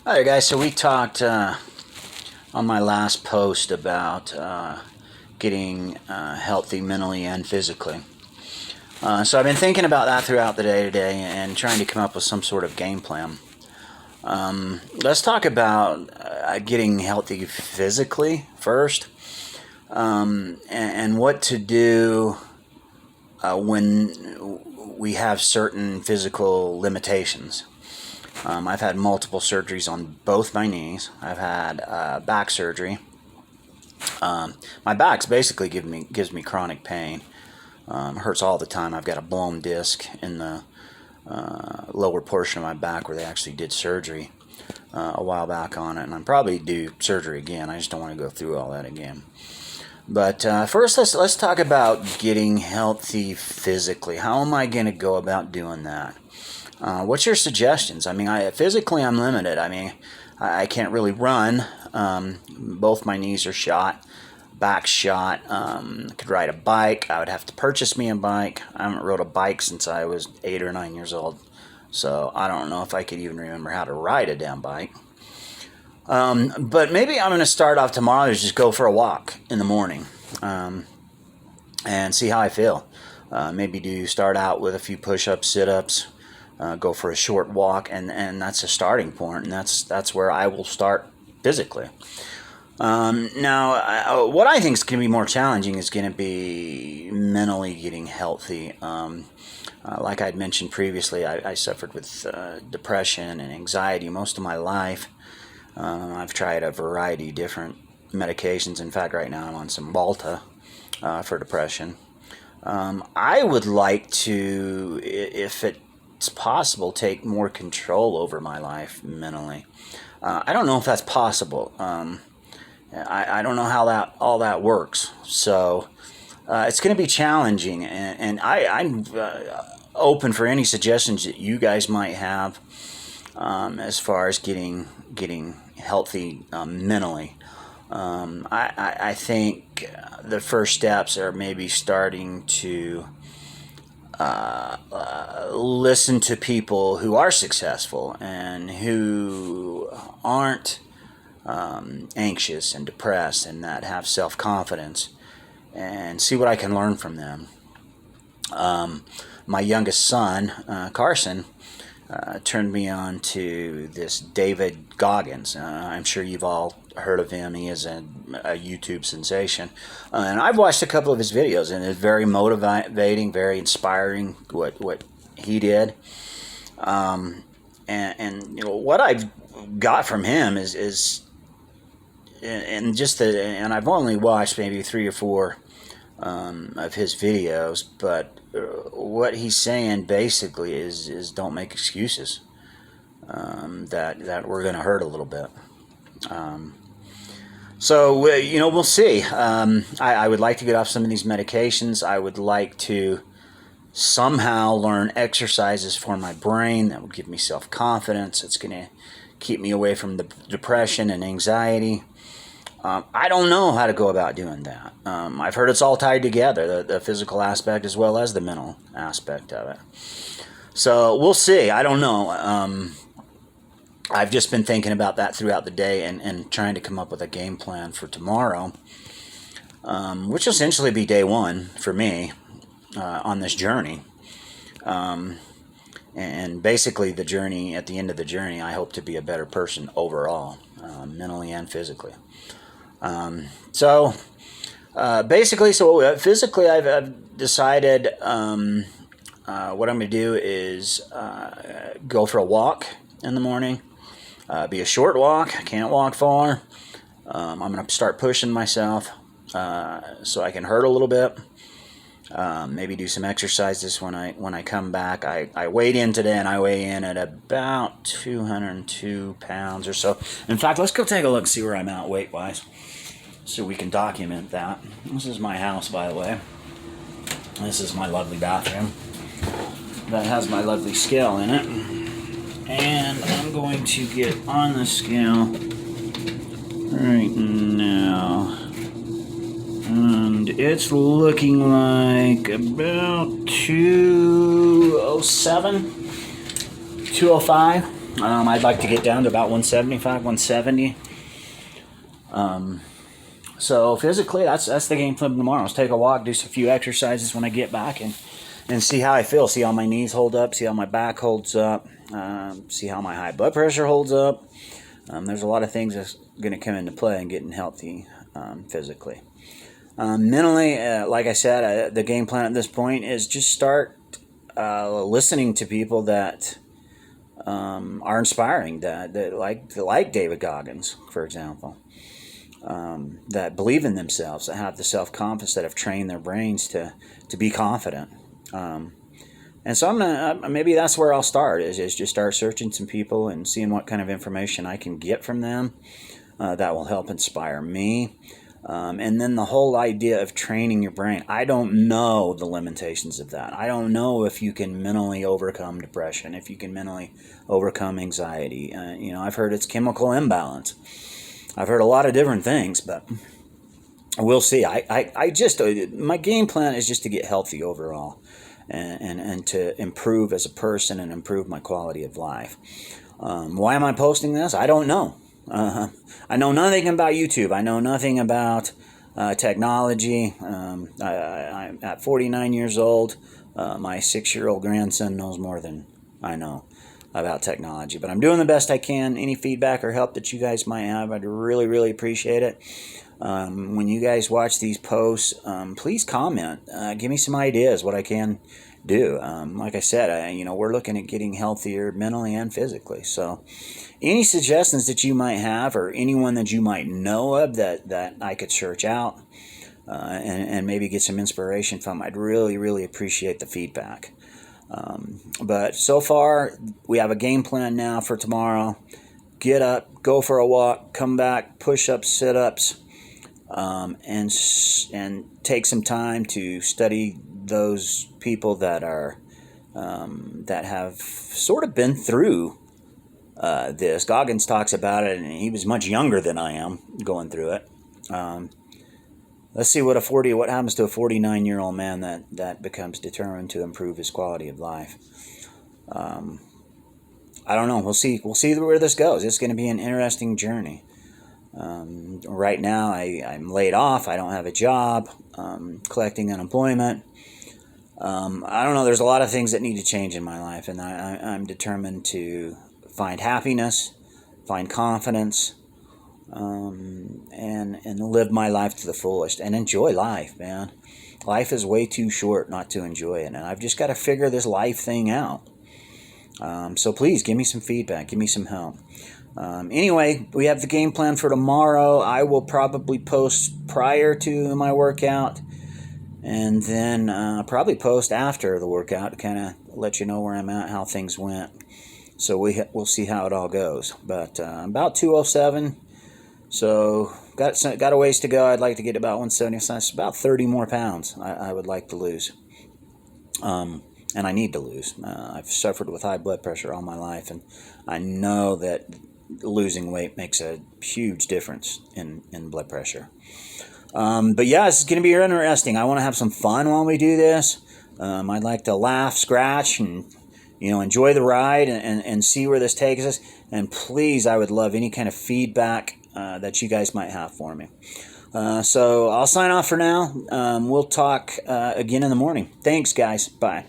All right, guys. So we talked on my last post about getting healthy mentally and physically. So I've been thinking about that throughout the day today and trying to come up with some sort of game plan. Let's talk about getting healthy physically first, and what to do when we have certain physical limitations. I've had multiple surgeries on both my knees. I've had back surgery. My back's basically gives me chronic pain. Hurts all the time. I've got a blown disc in the lower portion of my back where they actually did surgery a while back on it, and I'm probably due surgery again. I just don't want to go through all that again. But first, let's talk about getting healthy physically. How am I going to go about doing that? What's your suggestions? I mean, physically I'm limited. I mean, I can't really run. Both my knees are shot, back shot. I could ride a bike. I would have to purchase me a bike. I haven't rode a bike since I was 8 or 9 years old, so I don't know if I could even remember how to ride a damn bike. But maybe I'm going to start off tomorrow is just go for a walk in the morning and see how I feel. Maybe start out with a few push-ups, sit-ups. Go for a short walk, and that's a starting point, and that's where I will start physically. Now, what I think is going to be more challenging is going to be mentally getting healthy. Like I'd mentioned previously, I suffered with depression and anxiety most of my life. I've tried a variety of different medications. In fact, right now I'm on some Balta for depression. I would like to, if it's possible, take more control over my life mentally. I don't know if that's possible. I don't know how all that works. So it's going to be challenging, and I'm open for any suggestions that you guys might have as far as getting healthy mentally. I think the first steps are maybe starting to listen to people who are successful and who aren't anxious and depressed and that have self-confidence, and see what I can learn from them. My youngest son, Carson, turned me on to this David Goggins. I'm sure you've all heard of him. He is a YouTube sensation. And I've watched a couple of his videos, and it's very motivating, very inspiring what he did. And you know, what I've got from him is and I've only watched maybe 3 or 4 of his videos, but what he's saying basically is don't make excuses. That we're going to hurt a little bit. So you know, we'll see. I would like to get off some of these medications. I would like to somehow learn exercises for my brain that would give me self-confidence. It's going to keep me away from the depression and anxiety. I don't know how to go about doing that. I've heard it's all tied together, the physical aspect as well as the mental aspect of it. So we'll see. I don't know. I've just been thinking about that throughout the day and trying to come up with a game plan for tomorrow, which will essentially be day 1 for me on this journey. And basically the journey, at the end of the journey, I hope to be a better person overall, mentally and physically. So physically I've decided what I'm going to do is go for a walk in the morning. Be a short walk. I can't walk far. I'm going to start pushing myself so I can hurt a little bit. Maybe do some exercises when I come back. I weighed in today, and I weigh in at about 202 pounds or so. In fact, let's go take a look and see where I'm at weight-wise, so we can document that. This is my house, by the way. This is my lovely bathroom that has my lovely scale in it. And I'm going to get on the scale right now. And it's looking like about 207, 205. I'd like to get down to about 175, 170. So physically, that's the game plan tomorrow. Let's take a walk, do a few exercises when I get back, and see how I feel. See how my knees hold up. See how my back holds up. See how my high blood pressure holds up. There's a lot of things that's going to come into play in getting healthy physically. Mentally, like I said, the game plan at this point is just start listening to people that are inspiring, that like David Goggins, for example, that believe in themselves, that have the self-confidence, that have trained their brains to be confident. And so maybe that's where I'll start, is just start searching some people and seeing what kind of information I can get from them that will help inspire me. And then the whole idea of training your brain. I don't know the limitations of that. I don't know if you can mentally overcome depression, if you can mentally overcome anxiety. I've heard it's chemical imbalance. I've heard a lot of different things, but we'll see. My game plan is just to get healthy overall, and to improve as a person and improve my quality of life. Why am I posting this? I don't know. I know nothing about YouTube. I know nothing about technology. I'm at 49 years old. My 6-year-old grandson knows more than I know about technology. But I'm doing the best I can. Any feedback or help that you guys might have, I'd really, really appreciate it. When you guys watch these posts, please comment. Give me some ideas what I can do. Like I said, we're looking at getting healthier mentally and physically. So any suggestions that you might have, or anyone that you might know of that I could search out and maybe get some inspiration from, I'd really, really appreciate the feedback. But so far, we have a game plan now for tomorrow. Get up, go for a walk, come back, push-ups, sit-ups, and take some time to study those people that have sort of been through this. Goggins talks about it, and he was much younger than I am going through it. Let's see what happens to a 49-year-old man that becomes determined to improve his quality of life. I don't know. We'll see where this goes. It's going to be an interesting journey. Right now, I'm laid off. I don't have a job. Collecting unemployment. I don't know. There's a lot of things that need to change in my life, and I'm determined to find happiness, find confidence, and live my life to the fullest and enjoy life, man. Life is way too short not to enjoy it, and I've just got to figure this life thing out. So please give me some feedback, give me some help. Anyway, we have the game plan for tomorrow. I will probably post prior to my workout, and then probably post after the workout to kind of let you know where I'm at, how things went. So we'll see how it all goes. But about 207, so got a ways to go. I'd like to get about 170. So that's about 30 more pounds I would like to lose. And I need to lose. I've suffered with high blood pressure all my life, and I know that losing weight makes a huge difference in blood pressure. But yeah, it's going to be interesting. I want to have some fun while we do this. I'd like to laugh, scratch, and enjoy the ride and see where this takes us. And please, I would love any kind of feedback that you guys might have for me. So I'll sign off for now. We'll talk again in the morning. Thanks, guys. Bye.